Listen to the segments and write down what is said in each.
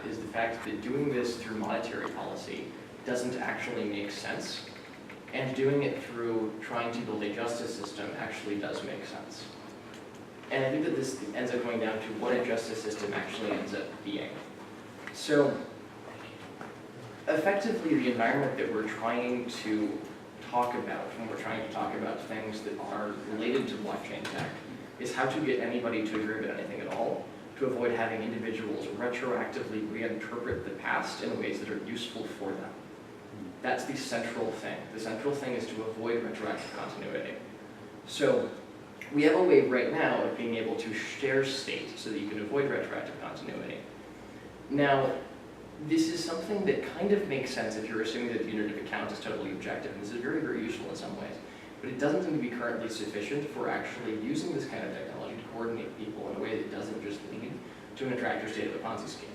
is the fact that doing this through monetary policy doesn't actually make sense, and doing it through trying to build a justice system actually does make sense. And I think that this ends up coming down to what a justice system actually ends up being. So, effectively, the environment that we're trying to talk about when we're trying to talk about things that are related to blockchain tech is how to get anybody to agree with anything at all, to avoid having individuals retroactively reinterpret the past in ways that are useful for them. That's the central thing. The central thing is to avoid retroactive continuity. So we have a way right now of being able to share state so that you can avoid retroactive continuity. Now, this is something that kind of makes sense if you're assuming that the unit of account is totally objective. And this is very, very useful in some ways. But it doesn't seem to be currently sufficient for actually using this kind of technology to coordinate people in a way that doesn't just lead to an attractor state of a Ponzi scheme.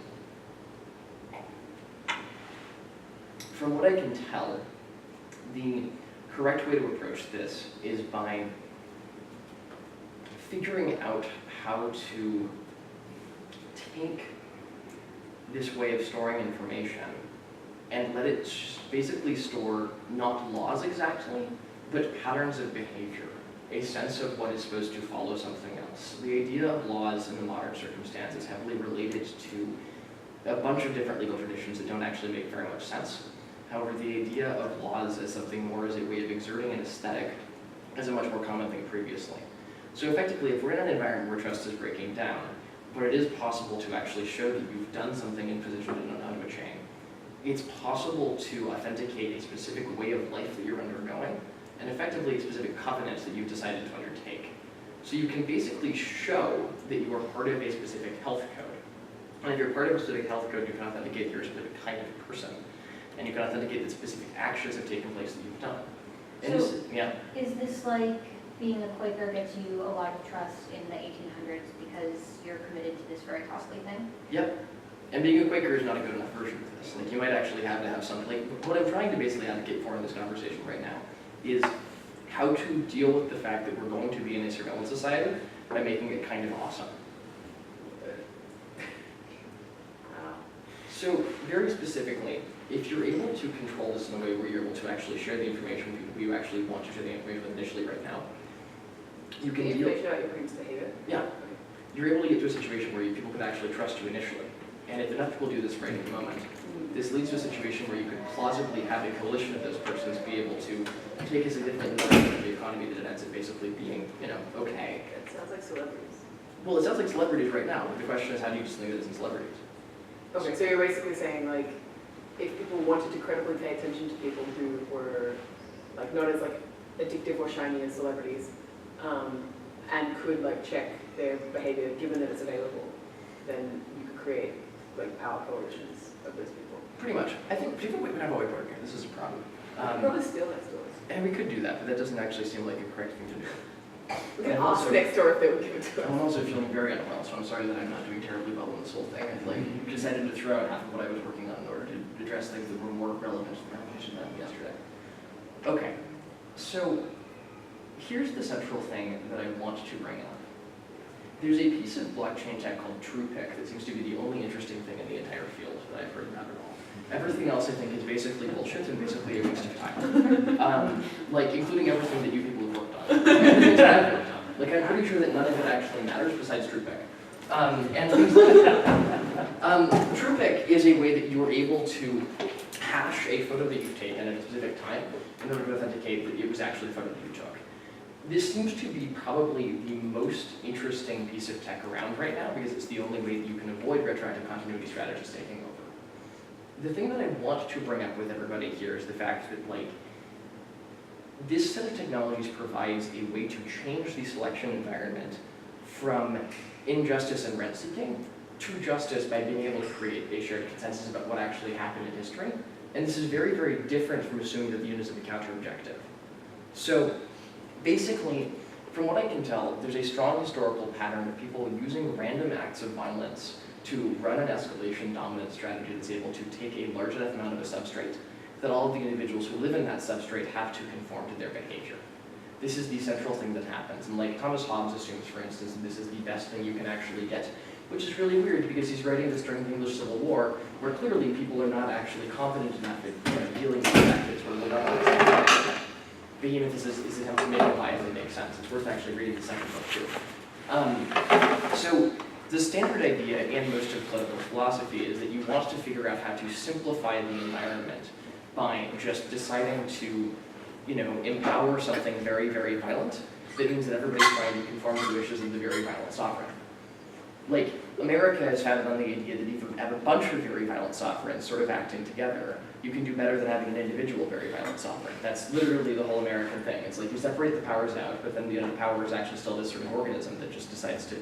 From what I can tell, the correct way to approach this is by figuring out how to take this way of storing information and let it basically store not laws exactly, but patterns of behavior, a sense of what is supposed to follow something else. The idea of laws in the modern circumstance is heavily related to a bunch of different legal traditions that don't actually make very much sense. However, the idea of laws as something more as a way of exerting an aesthetic is a much more common thing previously. So effectively, if we're in an environment where trust is breaking down, but it is possible to actually show that you've done something in position in out of a chain, it's possible to authenticate a specific way of life that you're undergoing, and effectively a specific covenant that you've decided to undertake. So you can basically show that you are part of a specific health code. And if you're part of a specific health code, you can authenticate you're a specific kind of person. And you can authenticate that specific actions have taken place that you've done. And so is this like being a Quaker gets you a lot of trust in the 1800s because you're committed to this very costly thing? Yep. And being a Quaker is not a good enough version of this. Like, you might actually have to have something, like, what I'm trying to basically advocate for in this conversation right now is how to deal with the fact that we're going to be in a surveillance society by making it kind of awesome. So, very specifically, if you're able to control this in a way where you're able to actually share the information with people who you actually want to share the information with initially right now, you can deal... Information about your previous behavior? Yeah. You're able to get to a situation where people could actually trust you initially. And if enough people do this right at the moment, this leads to a situation where you could plausibly have a coalition of those persons be able to take a significant portion of the economy that it ends up basically being, okay. It sounds like celebrities. Well, it sounds like celebrities right now, but the question is, how do you distinguish this in celebrities? Okay, so you're basically saying, like, if people wanted to credibly pay attention to people who were, like, not as, like, addictive or shiny as celebrities, and could, like, check their behavior given that it's available, then you could create, like, power coalitions of those people. Pretty much. I think people would have a whiteboard here. This is a problem. Probably steal next door. And we could do that, but that doesn't actually seem like a correct thing to do. We can ask next door if they would give it to us. I'm also feeling very unwell, so I'm sorry that I'm not doing terribly well in this whole thing. I decided to throw out half of what I was working on in order to address things that were more relevant to the conversation than yesterday. Okay, so here's the central thing that I want to bring up. There's a piece of blockchain tech called TruePick that seems to be the only interesting thing in the entire field that I've heard about at all. Everything else I think is basically bullshit and basically a waste of time. Like, including everything that you people have worked on. Everything that I've worked on. Like, I'm pretty sure that none of it actually matters besides TruePick. And things like that. TruePick is a way that you are able to hash a photo that you've taken at a specific time in order to authenticate that it was actually the photo that you took. This seems to be probably the most interesting piece of tech around right now because it's the only way that you can avoid retroactive continuity strategies taking over. The thing that I want to bring up with everybody here is the fact that, like, this set of technologies provides a way to change the selection environment from injustice and rent seeking to justice by being able to create a shared consensus about what actually happened in history. And this is very, very different from assuming that the units of account are objective. So basically, from what I can tell, there's a strong historical pattern of people using random acts of violence to run an escalation dominant strategy that's able to take a large enough amount of a substrate that all of the individuals who live in that substrate have to conform to their behavior. This is the central thing that happens. And like Thomas Hobbes assumes, for instance, that this is the best thing you can actually get which is really weird because he's writing this during the English Civil War, where clearly people are not actually confident enough at dealing with tactics where we're not Behemoth is attempt to make it wisely make sense. It's worth actually reading the second book too. So the standard idea in most of political philosophy is that you want to figure out how to simplify the environment by just deciding to, empower something very, very violent. That means that everybody's trying to conform to the wishes of the very violent sovereign. Like, America is founded on the idea that if you have a bunch of very violent sovereigns sort of acting together, you can do better than having an individual very violent sovereign. That's literally the whole American thing. It's like you separate the powers out, but then the other power is actually still this sort of organism that just decides to,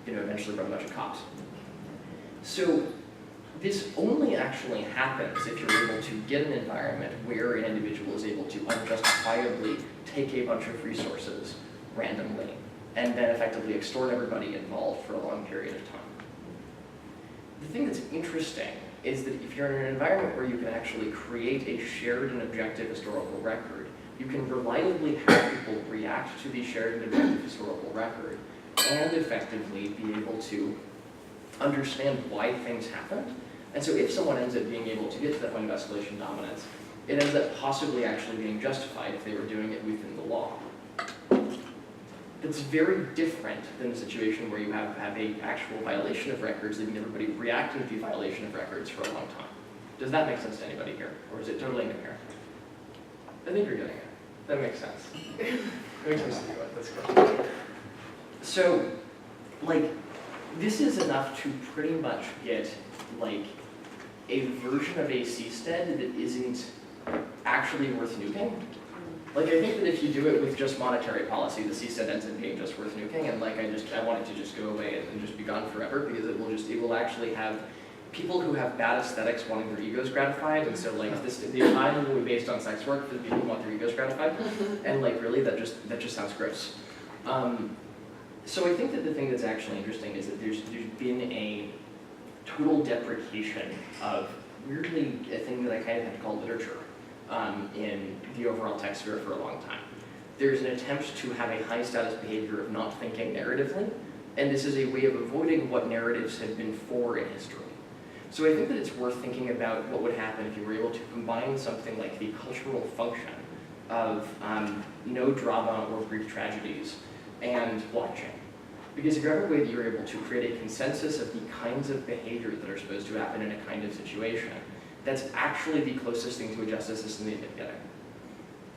eventually run a bunch of cops. So this only actually happens if you're able to get an environment where an individual is able to unjustifiably take a bunch of resources randomly and then effectively extort everybody involved for a long period of time. The thing that's interesting is that if you're in an environment where you can actually create a shared and objective historical record, you can reliably have people react to the shared and objective historical record and effectively be able to understand why things happened. And so if someone ends up being able to get to that point of escalation dominance, it ends up possibly actually being justified if they were doing it within the law. That's very different than the situation where you have an actual violation of records, leaving everybody reacting to the violation of records for a long time. Does that make sense to anybody here? Or is it totally incoherent? I think you're getting it. That makes sense. That makes sense to you. That's good. So, this is enough to pretty much get, a version of a seastead that isn't actually worth nuking. I think that if you do it with just monetary policy, the seastead ends up being just worth nuking, and I want it to just go away and just be gone forever, because it will actually have people who have bad aesthetics wanting their egos gratified, and so the economy will be based on sex work for the people who want their egos gratified, and really that just sounds gross. So I think that the thing that's actually interesting is that there's been a total deprecation of, weirdly, a thing that I kind of have to call literature in the overall tech sphere for a long time. There's an attempt to have a high status behavior of not thinking narratively, and this is a way of avoiding what narratives have been for in history. So I think that it's worth thinking about what would happen if you were able to combine something like the cultural function of no drama or Greek tragedies and blockchain. Because if you have a way that you're able to create a consensus of the kinds of behavior that are supposed to happen in a kind of situation, that's actually the closest thing to a justice system that you've been getting.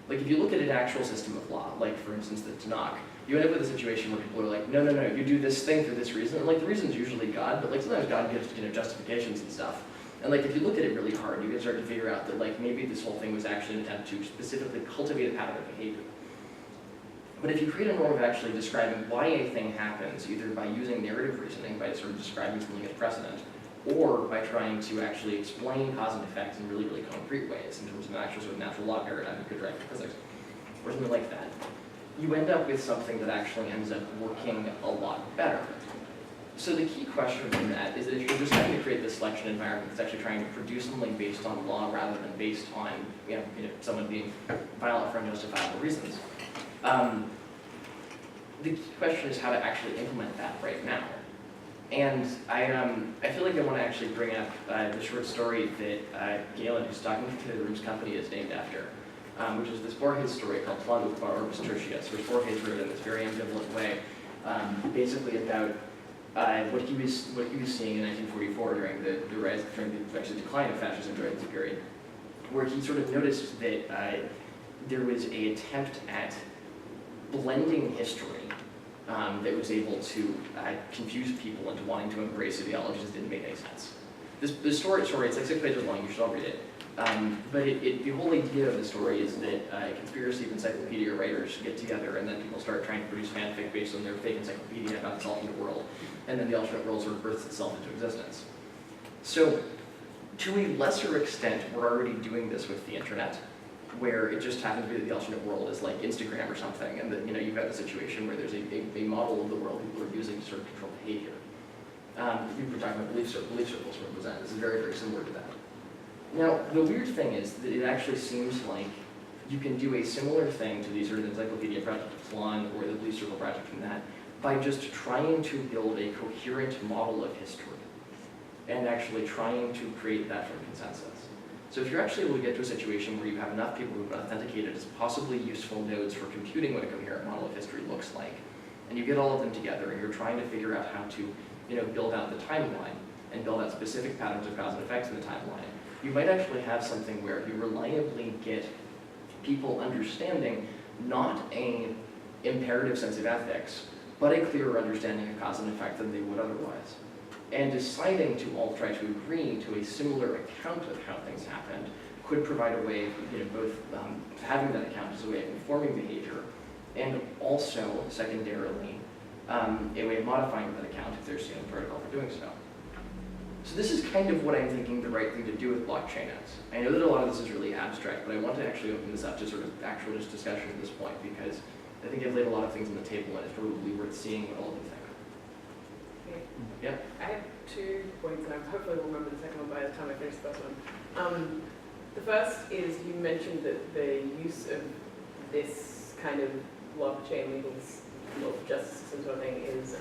If you look at an actual system of law, for instance the Tanakh, you end up with a situation where people are like, no, you do this thing for this reason. And the reason's usually God, but sometimes God gives justifications and stuff. And if you look at it really hard, you can start to figure out that maybe this whole thing was actually an attempt to specifically cultivate a pattern of behavior. But if you create a norm of actually describing why a thing happens, either by using narrative reasoning, by sort of describing something as precedent, or by trying to actually explain cause and effect in really, really concrete ways, in terms of an actual sort of natural law paradigm that could drive physics, or something like that, you end up with something that actually ends up working a lot better. So the key question from that is that if you're just trying to create this selection environment that's actually trying to produce something based on law rather than based on someone being violent for unjustifiable reasons, the key question is how to actually implement that right now. And I feel like I want to actually bring up the short story that Galen, who's talking to the room's company, is named after, which is this Borges story called Plano Bar Orbis Tertius, which Borges wrote in this very ambivalent way, basically about what he was seeing in 1944 during the decline of fascism during this period, where he sort of noticed that there was an attempt at blending history that was able to confuse people into wanting to embrace ideologies that didn't make any sense. This story, it's 6 pages long, you should all read it. But the whole idea of the story is that a conspiracy of encyclopedia writers get together and then people start trying to produce fanfic based on their fake encyclopedia about this alternate world, and then the alternate world sort of births itself into existence. So, to a lesser extent, we're already doing this with the internet, where it just happens to be that the alternate world is like Instagram or something, and that you've got the situation where there's a model of the world people are using to sort of control behavior. You were talking about belief circles represent. This is very, very similar to that. Now, the weird thing is that it actually seems like you can do a similar thing to the sort of encyclopedia project of Flan or the belief circle project from that, by just trying to build a coherent model of history and actually trying to create that from consensus. So if you're actually able to get to a situation where you have enough people who've been authenticated as possibly useful nodes for computing what a coherent model of history looks like, and you get all of them together and you're trying to figure out how to build out the timeline and build out specific patterns of cause and effects in the timeline, you might actually have something where you reliably get people understanding not an imperative sense of ethics, but a clearer understanding of cause and effect than they would otherwise. And deciding to all try to agree to a similar account of how things happened could provide a way of both having that account as a way of informing behavior, and also, secondarily, a way of modifying that account if there's a protocol for doing so. So this is kind of what I'm thinking the right thing to do with blockchain is. I know that a lot of this is really abstract, but I want to actually open this up to sort of actual just discussion at this point, because I think I've laid a lot of things on the table and it's probably worth seeing what all of you think. Yeah? I have 2 points, and I hopefully will remember the second one by the time I finish the first one. The first is you mentioned that the use of this kind of blockchain legal justice system sort of thing is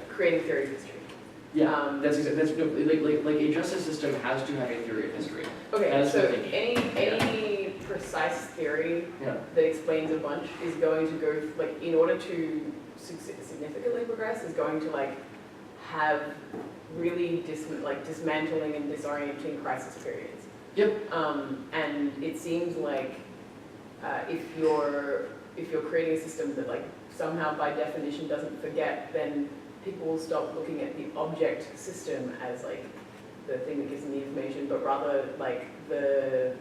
creating theory of history. Yeah, that's like a justice system has to have a theory of history. Okay, so any precise theory that explains a bunch is going to go, like, in order to significantly progress, is going to have really dismantling and disorienting crisis periods. Yep. And it seems like if you're creating a system that somehow by definition doesn't forget, then people will stop looking at the object system as the thing that gives them the information, but rather the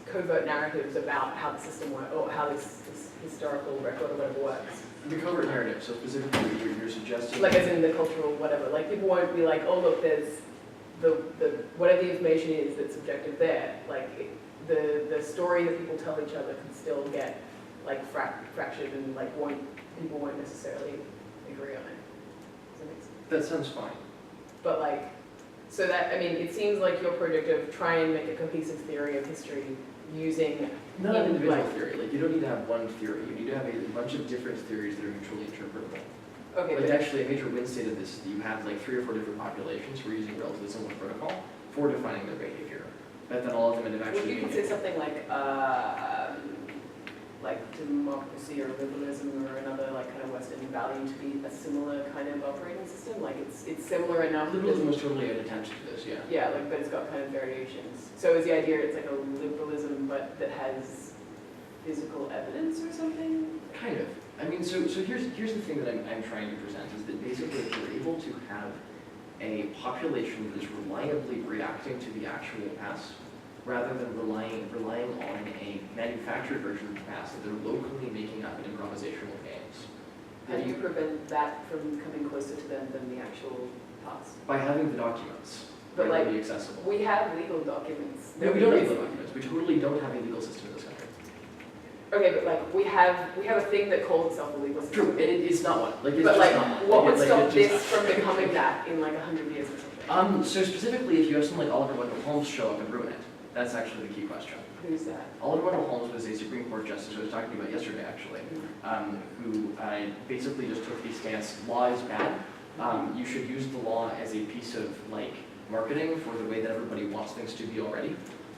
covert narratives about how the system works, or how this historical record or whatever works. The covert narrative, so specifically you're suggesting... As in the cultural whatever. People won't be oh look, there's the whatever the information is that's subjective there. The story that people tell each other can still get fractured and people won't necessarily agree on it. Does that make sense? That sounds fine. But so that, I mean, it seems like your project of try and make a cohesive theory of history using... Not an individual theory. You don't need to have one theory. You need to have a bunch of different theories that are mutually interpretable. Okay. Actually, a major win state of this is that you have 3 or 4 different populations who are using relatively similar protocol for defining their behavior. But then all of them end up actually... Well, you could say something like democracy or liberalism or another kind of Western value to be a similar kind of operating system. It's similar enough. Liberalism was totally an attempt to this, yeah. Yeah, but it's got kind of variations. So is the idea it's a liberalism but that has physical evidence or something? Kind of. I mean, so here's the thing that I'm trying to present is that basically if you're able to have a population that is reliably reacting to the actual past, rather than relying on a manufactured version of the past that they're locally making up in improvisational games. How do you prevent that from coming closer to them than the actual past? By having the documents But readily accessible. We have legal documents. No, we don't have legal documents. We totally don't have a legal system in this country. Okay, but we have a thing that calls itself a legal system. True, it's not one. It's but just not what one. would stop this from becoming that in 100 years or something? So specifically, if you have someone like Oliver Wendell Holmes show up and ruin it, that's actually the key question. Who's that? Oliver Wendell Holmes was a Supreme Court justice I was talking about yesterday, actually, who basically just took the stance, law is bad. You should use the law as a piece of marketing for the way that everybody wants things to be already,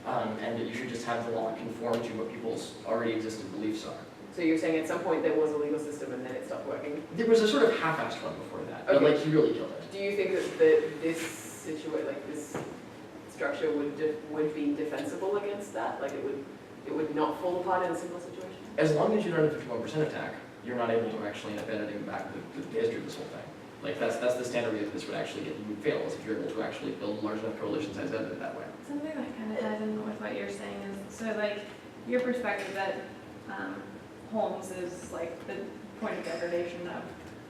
and that you should just have the law conform to what people's already existing beliefs are. So you're saying at some point there was a legal system and then it stopped working? There was a sort of half-assed one before that, okay. But he really killed it. Do you think that this situation, this structure would be defensible against that? It would not fall apart in a similar situation? As long as you don't have a 51% attack, you're not able to actually end up editing back the history of this whole thing. That's the standard way that this would actually fail, is if you're able to actually build large enough coalitions as edited that way. Something that kind of ties in with what you're saying is, so your perspective that Holmes is the point of degradation of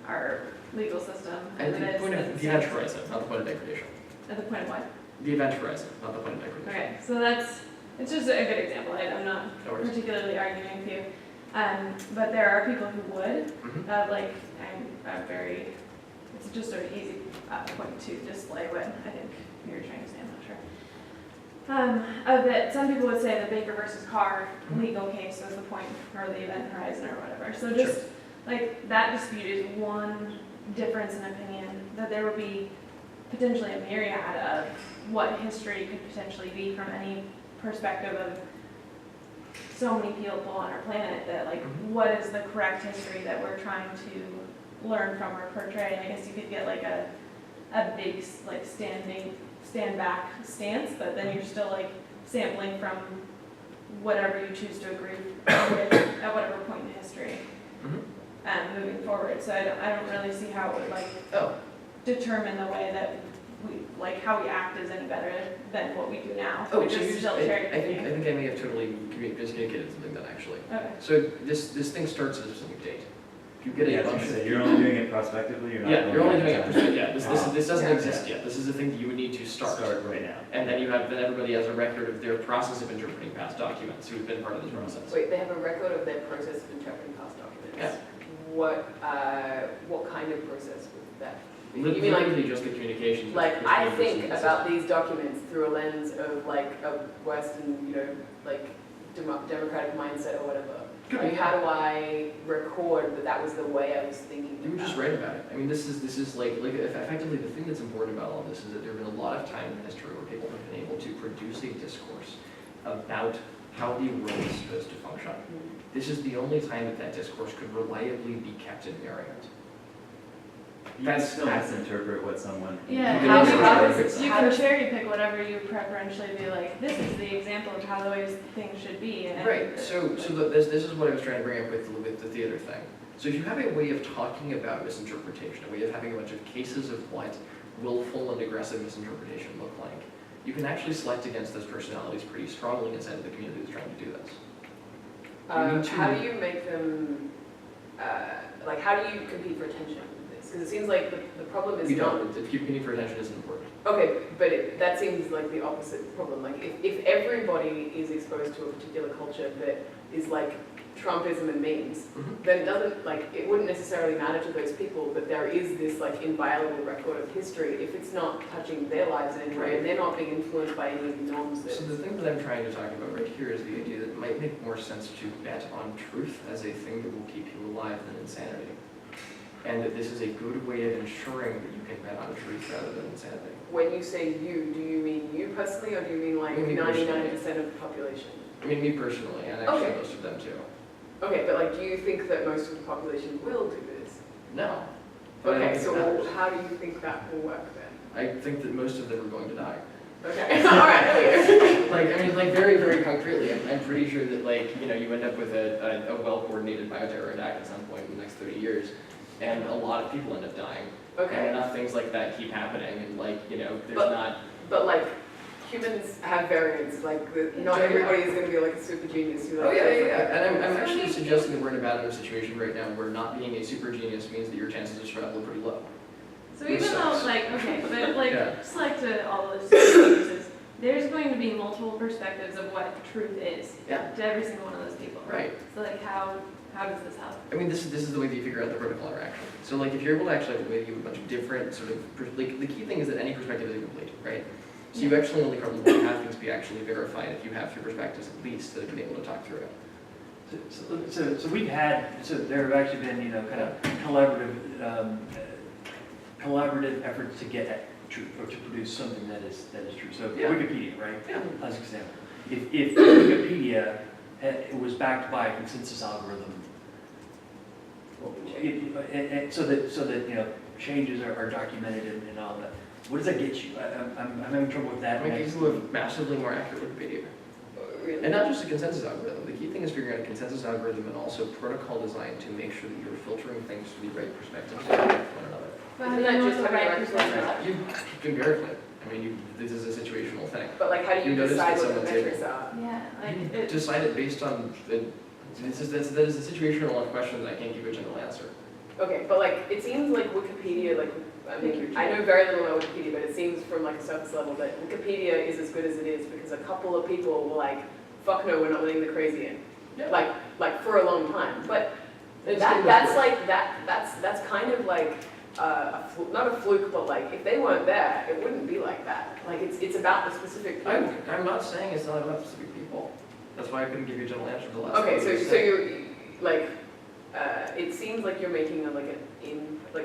our legal system. And the point of the event horizon, not the point of degradation. At the point of what? The event horizon, not the point of degradation. Okay, so it's just a good example. I'm not particularly arguing with you. But there are people who would, it's just an easy point to display what I think you're trying to say, I'm not sure. Of that, some people would say the Baker versus Carr legal case was the point, or the event horizon or whatever. So just like that dispute is one difference in opinion, that there would be potentially a myriad of what history could potentially be from any perspective of so many people on our planet, that like what is the correct history that we're trying to learn from or portray. I guess you could get like a big like stand back stance, but then you're still like sampling from whatever you choose to agree with at whatever point in history and moving forward. So I don't really see how it would like determine the way that we, like how we act is any better than what we do now. Oh, Which so is still cherry I think picking. I may have totally miscommunicated something then actually. Okay. So this thing starts at a specific date. You get Yeah, a I was bunch gonna of say, you're only doing it prospectively, you're not. yeah, you're only doing it prospectively. yeah. This doesn't exist yet. This is the thing that you would need to start. Right now. And then everybody has a record of their process of interpreting past documents who've been part of this process. Wait, they have a record of their process of interpreting past documents? Yeah. What kind of process would that be? You mean Literally like, just the communications. I between think persons. about these documents through a lens of like a Western, like democratic mindset or whatever. Could Like, be. how do I record that that was the way I was thinking You would just about write about it. I mean, this is like effectively the thing that's important about all this is that there have been a lot of time in history where people have been able to produce a discourse about how the world is supposed to function. This is the only time that discourse could reliably be kept invariant. You can still misinterpret what someone. Yeah, You can How also do- try how to does- fix it. you how can does- cherry pick whatever you preferentially be like, this is the example of how the ways things should be. And Right, this is what I was trying to bring up with the theater thing. So if you have a way of talking about misinterpretation, a way of having a bunch of cases of what willful and aggressive misinterpretation look like, you can actually select against those personalities pretty strongly inside of the community that's trying to do this. You need to- How do you make them, like, how do you compete for attention with this? Because it seems like the problem is You not. don't, if competing for attention isn't important. Okay, but that seems like the opposite problem. Like, if everybody is exposed to a particular culture that is like Trumpism and memes, then it doesn't, like, it wouldn't necessarily matter to those people that there is this, like, inviolable record of history if it's not touching their lives in any way, and they're not being influenced by any of the norms that. So the thing that I'm trying to talk about right here is the idea that it might make more sense to bet on truth as a thing that will keep you alive than insanity. And that this is a good way of ensuring that you can bet on truth rather than insanity. When you say you, do you mean you personally, or do you mean like I mean me personally. 99% of the population? I mean, me personally, and actually Okay. most of them too. Okay, but like, do you think that most of the population will do this? No. But I don't Okay, think it so matters. how do you think that will work then? I think that most of them are going to die. Okay, all right, okay. Like, I mean, like very, very concretely, I'm pretty sure that like, you end up with a well-coordinated bioterror attack at some point in the next 30 years. And a lot of people end up dying. And Okay, enough things like that keep happening and like, there's But- not. but like, humans have variants, like, not everybody is gonna be like a super genius who like. Oh, yeah, does, yeah, like, yeah. And I'm actually suggesting that we're in a bad enough situation right now where not being a super genius means that your chances of survival are pretty low. So Which even though, sucks. like, okay, but like, Yeah. just like to all those excuses, there's going to be multiple perspectives of what truth is Yeah. to every single one of those people. Right. So like, how does this help? I mean, this is the way that you figure out the protocol interaction. So like, if you're able to actually have a way to give a bunch of different sort of, like, the key thing is that any perspective is incomplete, right? So you actually only probably want to have things be actually verified if you have three perspectives at least that have been able to talk through it. So we've had, so there have actually been, kind of collaborative efforts to get at truth, or to produce something that is true. So Yeah. Wikipedia, right? Yeah. As an example. If Wikipedia it was backed by a consensus algorithm, so that changes are documented and all that, what does that get you? I'm having trouble with that. I mean, people have massively more accurate Wikipedia. Really? And not just a consensus algorithm. The key thing is figuring out a consensus algorithm and also protocol design to make sure that you're filtering things to the right perspectives of one another. But Isn't that just having a representation? You can verify it. I mean, this is a situational thing. But like, how do You you notice decide that what the someone's metrics are? Yeah, like You it, decide it based on that is a situational enough question that I can't give you a general answer. Okay, but like, it seems like Wikipedia, like, I mean, I know very little about Wikipedia, but it seems from like a surface level that Wikipedia is as good as it is because a couple of people were like, fuck no, we're not letting the crazy in. Yeah. Like for a long time. But It's that's good. like, that's kind of like not a fluke, but like, if they weren't there, it wouldn't be like that. Like, it's about the specific people. I'm not saying it's not about specific people. That's why I couldn't give you a general answer to the last Okay, one. so you're, like, it seems like you're making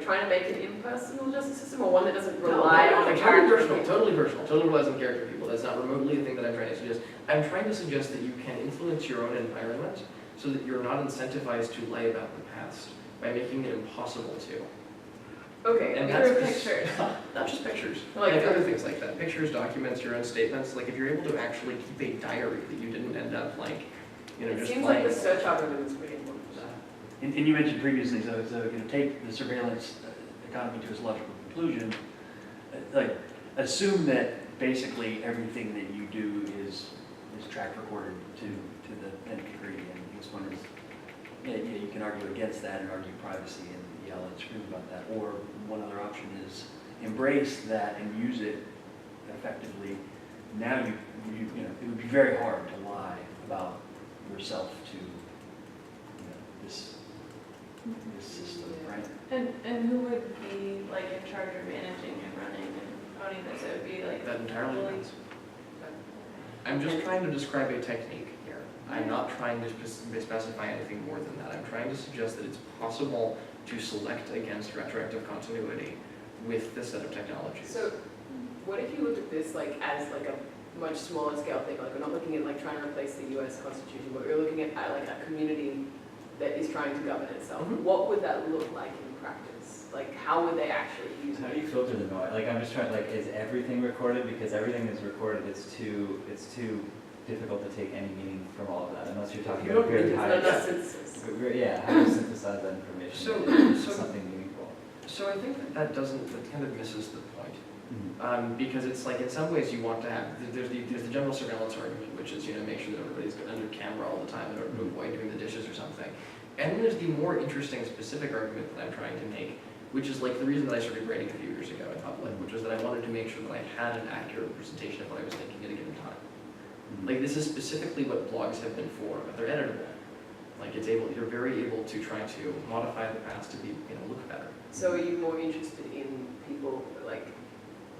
trying to make an impersonal justice system, or one that doesn't rely on a character. Totally personal, relies on character people. That's not remotely the thing that I'm trying to suggest. I'm trying to suggest that you can influence your own environment so that you're not incentivized to lie about the past by making it impossible to. Okay, And through that's pictures. Not just pictures, Like like other the- things like that. Pictures, documents, your own statements. Like if you're able to actually keep a diary that you didn't end up like, It just seems like lying the about. search algorithm is pretty important for that. And you mentioned previously, so take the surveillance economy to its logical conclusion, like, assume that basically everything that you do is tracked, recorded to the nth degree, and this one is, you can argue against that and argue privacy and yell and scream about that, or one other option is embrace that and use it effectively. Now it would be very hard to lie about yourself to this system, right? And who would be like in charge of managing and running and owning this? It would be like That entirely fully- depends. I'm just trying to describe a technique here. I'm not trying to specify anything more than that. I'm trying to suggest that it's possible to select against retroactive continuity with this set of technologies. So, what if you looked at this like as like a much smaller scale thing? Like, we're not looking at like trying to replace the U.S. Constitution, but we're looking at like a community that is trying to govern itself. Mhm. What would that look like in practice? Like, how would they actually use How it? do you filter the noise? Like, I'm just trying, like, is everything recorded? Because everything is recorded, it's too difficult to take any meaning from all of that, unless you're talking You about don't need There's period not enough high. synthesis. Yeah, how do you synthesize that information into So- something meaningful? So I think that kind of misses the point. Because it's like in some ways you want to have, there's the general surveillance argument, which is, make sure that everybody's under camera all the time in order to avoid doing the dishes or something. And then there's the more interesting specific argument that I'm trying to make, which is like the reason that I started writing a few years ago in public, which was that I wanted to make sure that I had an accurate representation of what I was thinking at a given time. Like this is specifically what blogs have been for, but they're editable. Like you're very able to try to modify the past to be, look better. So, are you more interested in people, like,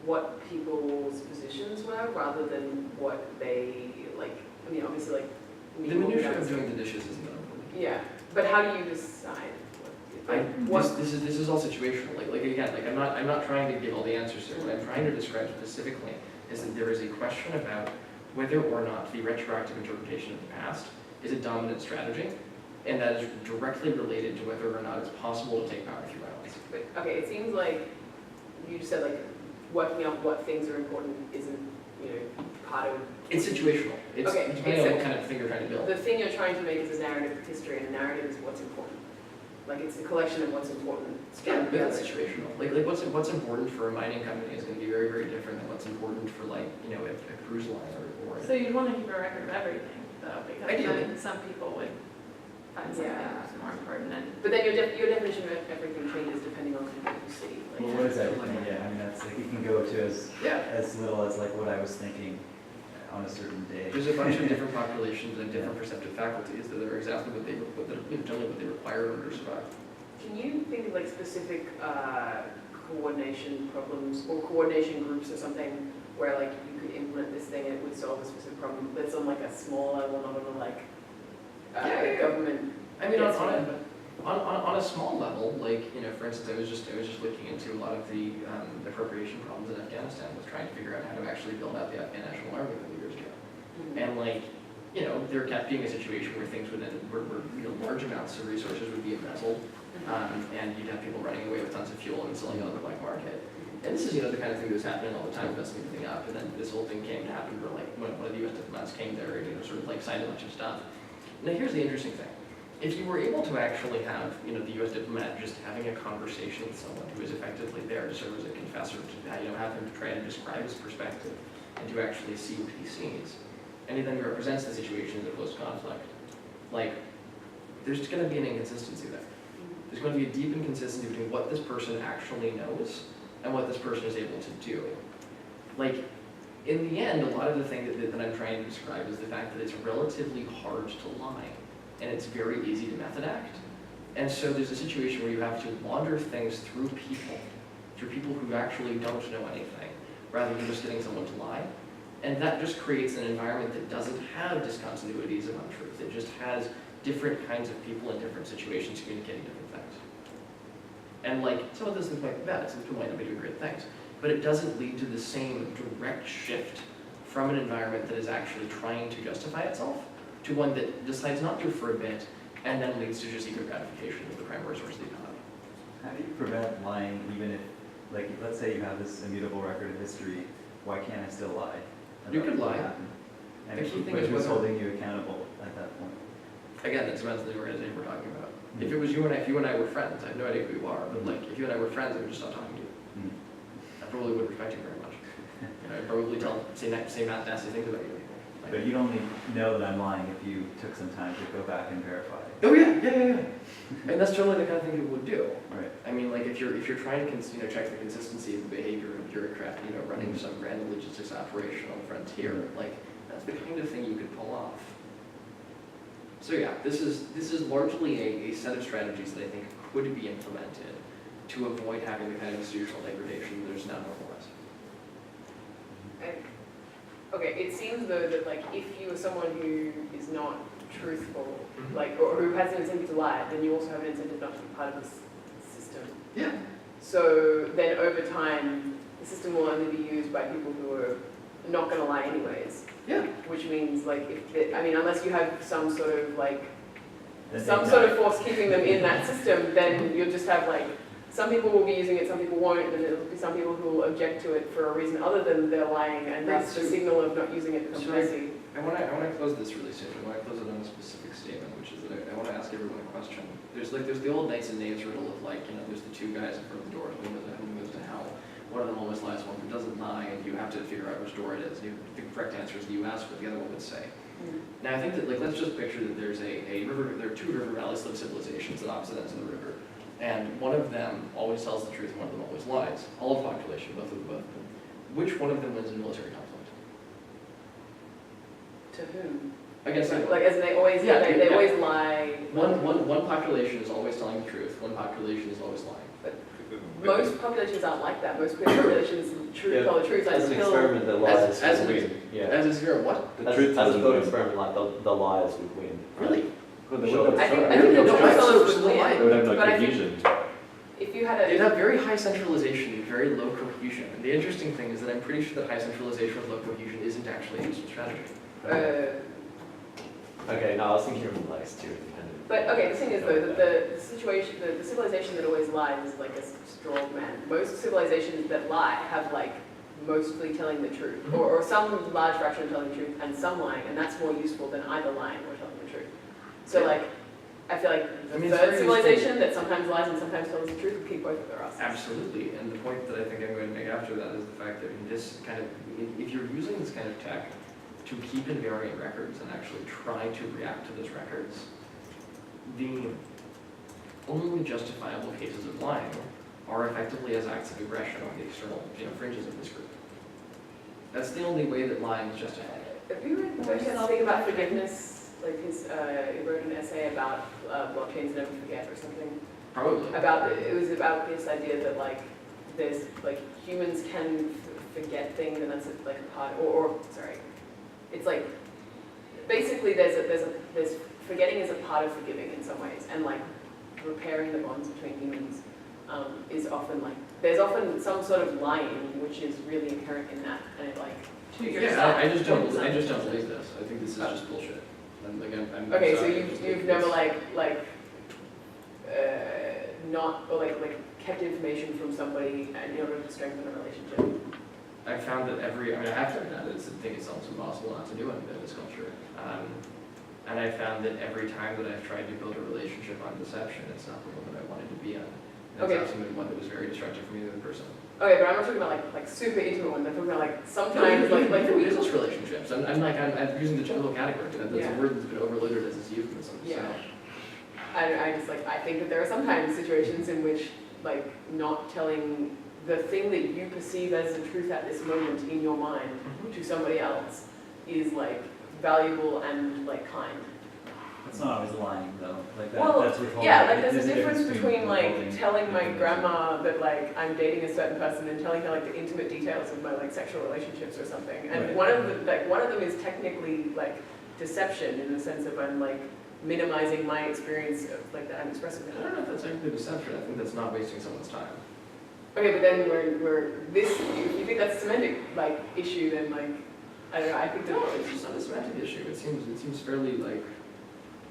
what people's positions were, rather than what they, like, I mean, obviously, like, The minutiae of doing the dishes isn't that important. Yeah, but how do you decide? This is all situational. I'm not trying to give all the answers here. What I'm trying to describe specifically is that there is a question about whether or not the retroactive interpretation of the past is a dominant strategy, and that is directly related to whether or not it's possible to take power through violence. But, okay, it seems like you just said, like, working out what things are important isn't, part of It's situational. It's Okay, depending on except- what kind of thing you're trying to build. the thing you're trying to make is a narrative of history, and a narrative is what's important. Like, it's the collection of what's important. Yeah, but that's situational. Like what's important for a mining company is going to be very, very different than what's important for a cruise line or So you'd want to keep a record of everything, though, because Ideally. then some people would find something Yeah. that's more important. And But then your definition of everything changes depending on who you see. Like, Well, what is everything? Yeah, I mean, that's like, you can go to Yeah. as little as like what I was thinking on a certain day. There's a bunch of different populations and different perceptive faculties that are exactly what generally what they require in order to survive. Can you think of like specific coordination problems or coordination groups or something where like you could implement this thing and it would solve a specific problem that's on like a small level, not on a like Yeah. government? I mean, gets on it, a small level, for instance, I was just looking into a lot of the appropriation problems in Afghanistan, was trying to figure out how to actually build out the Afghan National Army a couple years ago. And there kept being a situation where things would where large amounts of resources would be embezzled, and you'd have people running away with tons of fuel and selling it on the black market. And this is the kind of thing that was happening all the time, messing everything up. And then this whole thing came to happen where when one of the U.S. diplomats came there, signed a bunch of stuff. Now here's the interesting thing. If you were able to actually have, the U.S. diplomat just having a conversation with someone who is effectively there to serve as a confessor, to have him try to describe his perspective and to actually see what he sees, and he then represents the situation as a post-conflict, there's going to be an inconsistency there. There's going to be a deep inconsistency between what this person actually knows and what this person is able to do. In the end, a lot of the thing that I'm trying to describe is the fact that it's relatively hard to lie, and it's very easy to method act. And so there's a situation where you have to launder things through people who actually don't know anything, rather than just getting someone to lie. And that just creates an environment that doesn't have discontinuities of untruth. It just has different kinds of people in different situations communicating different things. And like, some of those things might be bad, some people might not be doing great things, but it doesn't lead to the same direct shift from an environment that is actually trying to justify itself to one that decides not to for a bit and then leads to just ego gratification as the primary source of the economy. How do you prevent lying even if, like, let's say you have this immutable record of history, why can't I still lie? You could lie. And The key thing who's is whether- holding you accountable at that point? Again, that depends on the organization we're talking about. If it was you and I, if you and I were friends, I have no idea who you are, but like, if you and I were friends, I would just stop talking to you. I probably wouldn't respect you very much. I'd probably say not nasty things about you. But you'd only know that I'm lying if you took some time to go back and verify. Oh yeah. And that's totally the kind of thing people would do. Right. I mean, like if you're trying to check the consistency of the behavior of a bureaucrat, running some random logistics operation on the frontier, like that's the kind of thing you could pull off. So yeah, this is largely a set of strategies that I think could be implemented to avoid having the kind of institutional degradation there's now normalized. Okay, it seems though that like if you are someone who is not truthful, like, or who has an incentive to lie, then you also have an incentive not to be part of this system. Yeah. So then over time, the system will only be used by people who are not going to lie anyways. Yeah. Which means like, unless you have some sort of like, Then some they sort die. of force keeping them in that system, then you'll just have like, some people will be using it, some people won't, and there'll be some people who will object to it for a reason other than they're lying, and that's the signal of not using it becomes So messy. I want to close this really soon. I want to close it on a specific statement, which is that I want to ask everyone a question. There's the old knights and knaves riddle of like, there's the two guys in front of the door, who goes to hell. One of them always lies, one who doesn't lie, and you have to figure out which door it is. The correct answer is that you ask what the other one would say. Now I think that let's just picture that there's a river. There are two river valleys of civilizations at opposite ends of the river, and one of them always tells the truth, and one of them always lies. All of population, both of them. Which one of them wins in military conflict? To whom? Against anyone. Like, as in they always, Yeah, they yeah. always lie. One population is always telling the truth. One population is always lying. Most populations aren't like that. Most populations tell the truth As an until. experiment, the liars as would an win. Yeah. As a zero, what? As a thought experiment, like the liars would win. Really? Sure. I think the No, truth I tellers still would lie. They win. would have no But I think confusion. if you had They a, have very high centralization and very low cohesion. And the interesting thing is that I'm pretty sure that high centralization with low cohesion isn't actually a useful strategy. Okay, no, I was thinking of like steer independent. but okay, the thing is though that the situation, the civilization that always lies is like a strong man. Most civilizations that lie have like mostly telling the truth, or some large fraction of telling the truth and some lying, and that's more useful than either lying or telling the truth. So Yeah. like, I feel like the I mean, it's third very civilization that sometimes lies and sometimes tells the truth would kick both of their asses. Absolutely. And the point that I think I'm going to make after that is the fact that in this kind of, if you're using this kind of tech to keep invariant records and actually try to react to those records, the only justifiable cases of lying are effectively as acts of aggression on the external fringes of this group. That's the only way that lying is justified. Have you read something about forgiveness? Like he wrote an essay about blockchains never forget or something. Probably. It was about this idea that like there's like humans can forget things, and that's like a part. Or sorry, it's like basically there's forgetting is a part of forgiving in some ways, and like repairing the bonds between humans is often like there's often some sort of lying which is really inherent in that, and it like To Yeah, yourself. I just don't believe this. I think this is just bullshit. I'm okay. So sorry, you've never not or like kept information from somebody in order to strengthen a relationship. I found that I have done that. I think it's almost impossible not to do anything in this culture. And I found that every time that I've tried to build a relationship on deception, it's not the one that I wanted to be on. It's Okay. absolutely one that was very destructive for me as a person. Okay, but I'm not talking about like super intimate ones. I'm talking about like sometimes like business relationships. I'm using the general category. That's Yeah. a word that's been overloaded as its euphemism. Yeah. So. I just like I think that there are sometimes situations in which like not telling the thing that you perceive as the truth at this moment in your mind to somebody else is like valuable and like kind. It's not always lying though, like that, Well, that's withholding. yeah, like there's a difference between withholding like telling my information. grandma that like I'm dating a certain person and telling her like the intimate details of my like sexual relationships or something. And Right. one of them is technically like deception in the sense of I'm like minimizing my experience of like that I'm expressing I it. don't know if that's actually deception, I think that's not wasting someone's time. Okay, but then we're this, if you think that's a semantic like issue, then like, I don't know, I think No, that, it's just not a semantic issue, it seems fairly like,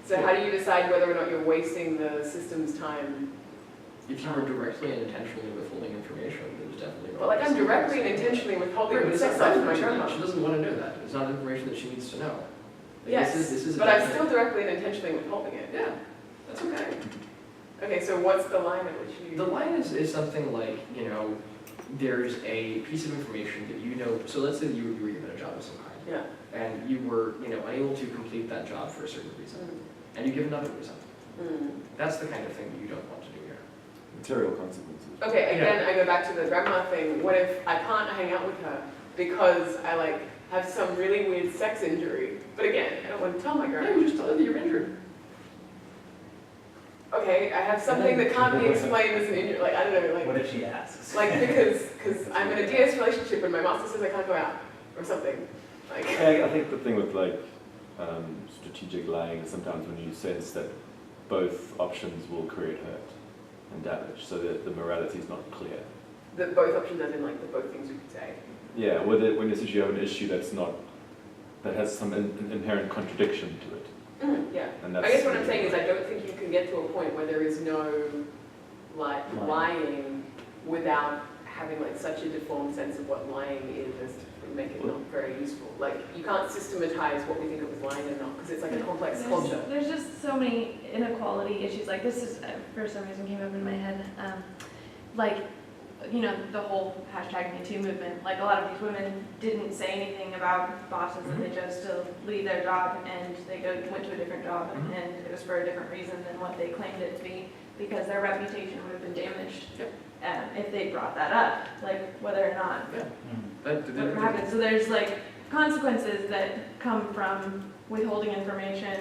so how do you decide whether or not you're wasting the system's time? if you were directly and intentionally withholding information, there's definitely. But like I'm directly and intentionally withholding Right, but the it's sex not life of my information grandma. that she doesn't want to know that, it's not information that she needs to know. Like, Yes, this is a but I'm definite- still directly and intentionally withholding it. Yeah, that's okay. Okay, so what's the line at which you? The line is something like, there's a piece of information that you know, so let's say that you were given a job of some kind, Yeah. and you were, unable to complete that job for a certain reason, and you give another reason. That's the kind of thing that you don't want to do here. Material consequences. Okay, again, I go back to the grandma thing. What if I can't hang out with her because I like have some really weird sex injury? But again, I don't want to tell my No, grandma. you just tell her that you're injured. Okay, I have something that can't be explained as an injury. Like I don't know, What like if she asks? because I'm in a DS relationship and my master says I can't go out or something. Like I think the thing with like strategic lying is sometimes when you sense that both options will create hurt and damage, so that the morality is not clear. the both options, as in like the both things you could say. Yeah, when you have an issue that has some inherent contradiction to it, Yeah. and I that's. guess what I'm saying is I don't think you can get to a point where there is no like lying without having like such a deformed sense of what lying is as to make it not very useful. Like you can't systematize what we think of as lying and not because it's like a complex culture. There's just so many inequality issues, like this is, for some reason came up in my head, the whole #MeToo movement, like a lot of these women didn't say anything about bosses that they chose to leave their job and they went to a different job Mhm. and it was for a different reason than what they claimed it to be because their reputation would have been damaged Yep. if they brought that up, like whether or not Yeah. Mm. what happens. So there's like consequences that come from withholding information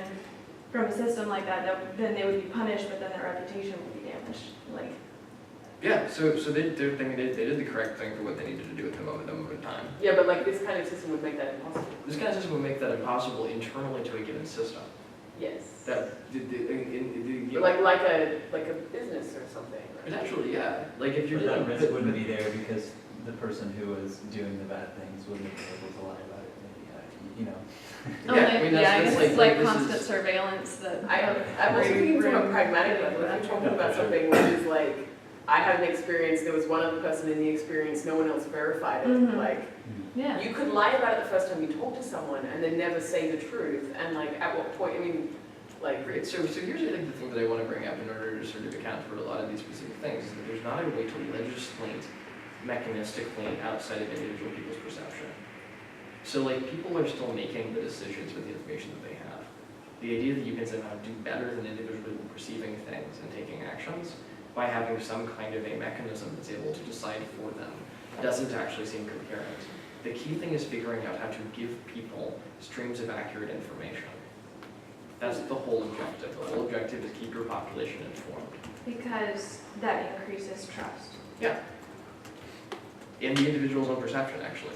from a system like that, then they would be punished, but then their reputation would be damaged. Like, Yeah, so they did the correct thing for what they needed to do at the moment in time. Yeah, but like this kind of system would make that impossible. This kind of system would make that impossible internally to a given system. Yes. That, But like a business or something. Right? potentially, yeah. Like if you're But that dealing risk wouldn't be there because the person who was doing the bad things wouldn't have been able to lie about it, maybe, Yeah, I mean, that's I guess like- it's like this constant is- surveillance that. I'm also thinking from a pragmatic level. If you're talking about something which is like, I had an experience, there was one other person in the experience, no one else verified it. Mhm. Like, Yeah. you could lie about it the first time you talk to someone and then never say the truth. And like, at what point, I mean, like, Great, so here's I think the thing that I want to bring up in order to sort of account for a lot of these specific things, is that there's not a way to legislate mechanistically outside of individual people's perception. So like, people are still making the decisions with the information that they have. The idea that you can somehow do better than individual people perceiving things and taking actions by having some kind of a mechanism that's able to decide for them doesn't actually seem coherent. The key thing is figuring out how to give people streams of accurate information. That's the whole objective. The whole objective is keep your population informed. Because that increases trust. Yeah. In the individual's own perception, actually.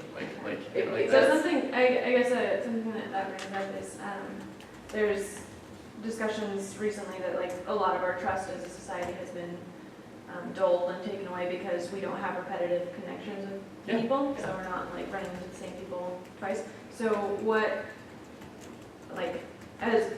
It So does- something, I guess something that brings up is, there's discussions recently that like a lot of our trust as a society has been dulled and taken away because we don't have repetitive connections with Yeah. people, so we're not like running into the same people twice. So what, like, as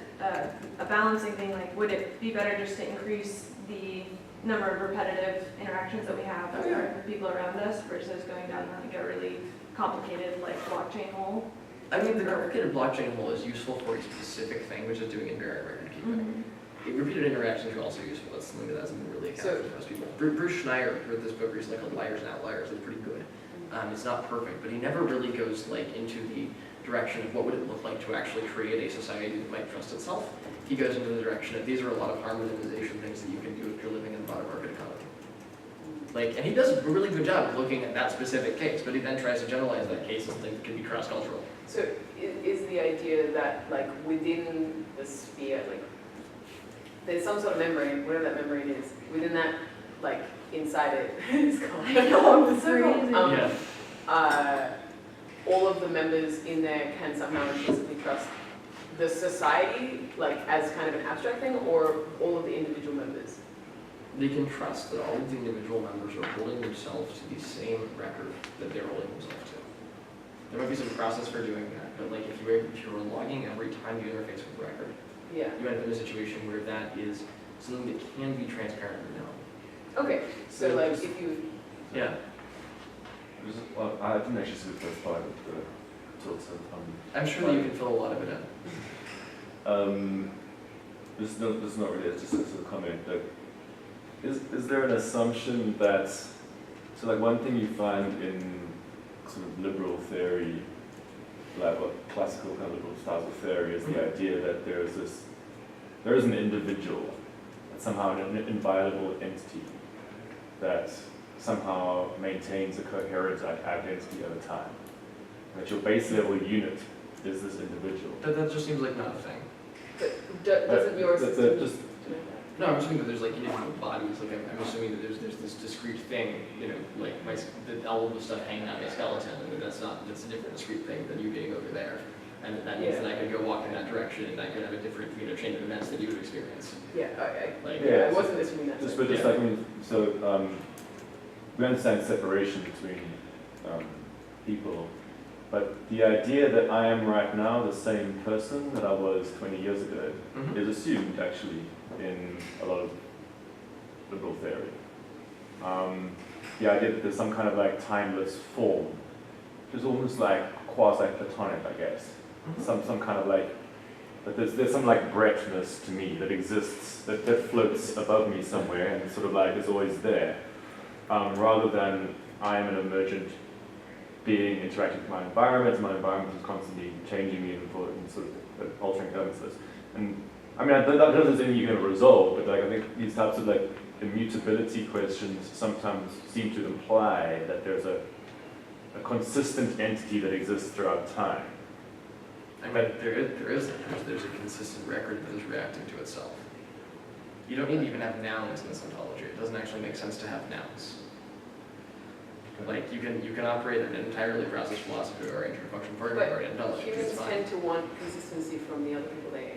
a balancing thing, like, would it be better just to increase the number of repetitive interactions that we have with our people around us versus going down like a really complicated like blockchain hole? I mean, the complicated blockchain hole is useful for a specific thing, which is doing invariant record keeping. Repeated interactions are also useful. That's something that hasn't been really accounted for most people. Bruce Schneier wrote this book recently called Liars and Outliers. It's pretty good. It's not perfect, but he never really goes like into the direction of what would it look like to actually create a society that might trust itself. He goes into the direction of these are a lot of harmonization things that you can do if you're living in a broader market economy. Like, and he does a really good job of looking at that specific case, but he then tries to generalize that case as something that can be cross-cultural. So is the idea that like within the sphere, like there's some sort of membrane, whatever that membrane is, within that, like, inside it, it's called, It's so cool. crazy. All of the members in there can somehow implicitly trust the society, like, as kind of an abstract thing, or all of the individual members? They can trust that all of the individual members are holding themselves to the same record that they're holding themselves to. There might be some process for doing that, but like if you were logging every time you interface with the record, Yeah. you end up in a situation where that is something that can be transparently known. Okay, so like if you, Yeah. Well, I didn't actually see the first part of the tilted. I'm sure that you can fill a lot of it in. This is not really, it's just a sort of comment, but is there an assumption that, so like one thing you find in sort of liberal theory, like what classical kind of liberal styles of theory, is the idea that there is an individual, that's somehow an inviolable entity that somehow maintains a coherent identity over time. That your base level unit is this individual. That just seems like not a thing. but doesn't your system just No, I'm assuming that there's like individual bodies. Like I'm assuming that there's this discrete thing, you know, like that all of the stuff hanging out my skeleton, and that's a different discrete thing than you being over there. And that means that I could go walk in that direction, and I could have a different, you know, chain of events that you would experience. Yeah, Like, I wasn't assuming that. Just, but just like, I mean, so we understand separation between people, but the idea that I am right now the same person that I was 20 years ago Mhm. is assumed actually in a lot of liberal theory. The idea that there's some kind of like timeless form, which is almost like quasi-Platonic, I guess. Some kind of like, but there's some like breadthness to me that exists, that floats above me somewhere and sort of like is always there. Rather than I am an emergent being interacting with my environment is constantly changing me and sort of altering elements of this. And I mean, that doesn't mean you're going to resolve, but like I think these types of like immutability questions sometimes seem to imply that there's a consistent entity that exists throughout time. I mean, there's a consistent record that is reacting to itself. You don't need to even have nouns in this ontology. It doesn't actually make sense to have nouns. Like you can operate in an entirely process philosophy or function programming or ontology. Humans It's fine. tend to want consistency from the other people they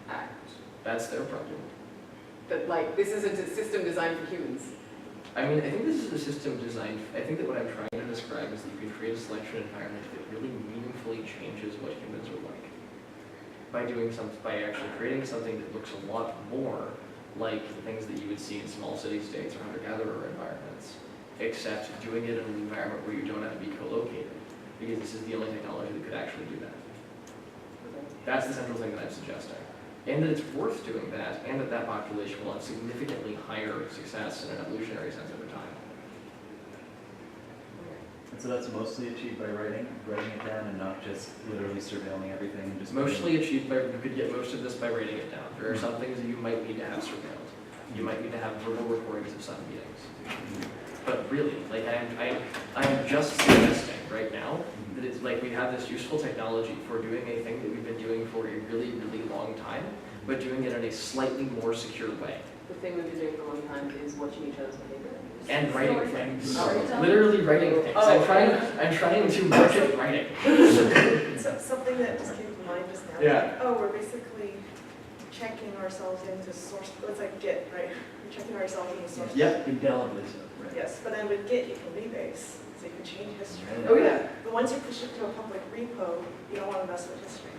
act. That's their problem. But like, this is a system designed for humans. I mean, I think this is a system designed. I think that what I'm trying to describe is that you can create a selection environment that really meaningfully changes what humans are like by actually creating something that looks a lot more like the things that you would see in small city-states or hunter-gatherer environments, except doing it in an environment where you don't have to be co-located, because this is the only technology that could actually do that. That's the central thing that I'm suggesting. And that it's worth doing that, and that that population will have significantly higher success in an evolutionary sense over time. And so that's mostly achieved by writing it down and not just literally surveilling everything and just Mostly achieved by, you could get most of this by writing it down. There are some things that you might need to have surveilled. You might need to have verbal recordings of some meetings. But really, like I am just suggesting right now that it's like we have this useful technology for doing a thing that we've been doing for a really, really long time, but doing it in a slightly more secure way. The thing we've been doing for a long time is watching each other's behavior. And writing things. Oh. Literally writing things. Oh. I'm trying to market writing. So something that just came to mind just now. Yeah. Oh, we're basically checking ourselves into source, it's like Git, right? We're checking ourselves into source. Yep. Indelibly so, right. Yes, but then with Git, you can rebase, so you can change history. Oh, yeah. But once you push it to a public repo, you don't want to mess with history.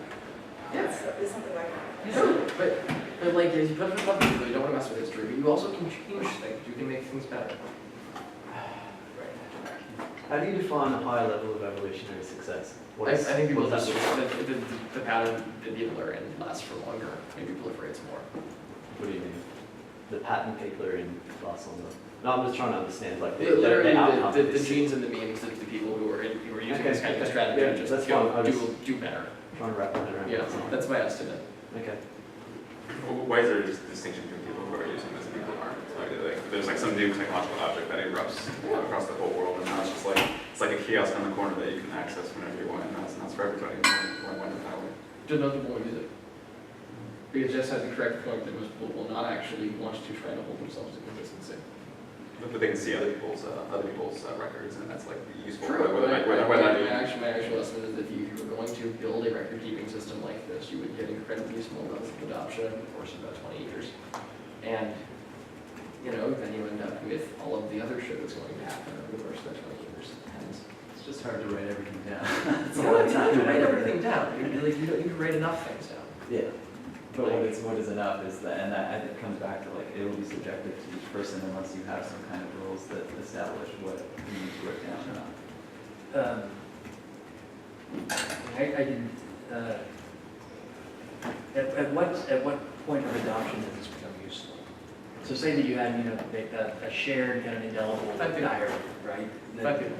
Yeah. It's something like that. No, but like, as you put it in public, you don't want to mess with history, but you also can change things. You can make things better. How do you define a higher level of evolutionary success? I think people what does just, that look like? the pattern that people are in lasts for longer, maybe proliferates more. What do you mean? The pattern people are in class on the... No, I'm just trying to understand, like, Literally, outcome the of this. genes and the means that the people who are using Okay, this kind of okay. strategy Yeah, just that's go, fine. do better. Trying to wrap my head around Yeah, that. that's my estimate. Okay. Why is there a distinction between people who are using this and people who aren't? Like, there's like some new technological object that erupts across the whole world, and now it's just like a kiosk on the corner that you can access whenever you want, and that's for everybody. Why do it that way? Just not people who use it. Because Jess has the correct point that most people will not actually want to try to hold themselves to consistency. But they can see other people's records, and that's like useful. True, but Whether my actual estimate is that if you were going to build a record-keeping system like this, you would get incredibly small levels of adoption over the course of about 20 years. And, you know, then you end up with all of the other shit that's going to happen over the course of that 20 years. And It's just hard to write everything down. It's you a lot don't of have time. to write everything down. You need to write enough things down. Yeah. But what is enough is that, and that it comes back to like, it will be subjective to each person unless you have some kind of rules that establish what you need to write down or not. I can, at what point of adoption does this become useful? So say that you had, you know, a shared kind of indelible 5 people. diary, right? 5 people.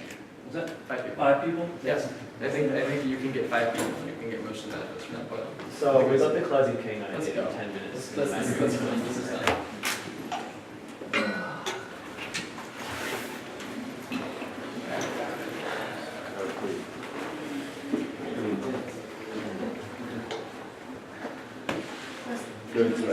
Was that 5 people. 5 people? Yes, I think you can get 5 people and you can get most of the benefits from that point. So we let the Clausy King Let's idea go. in 10 minutes. This is done. Good, so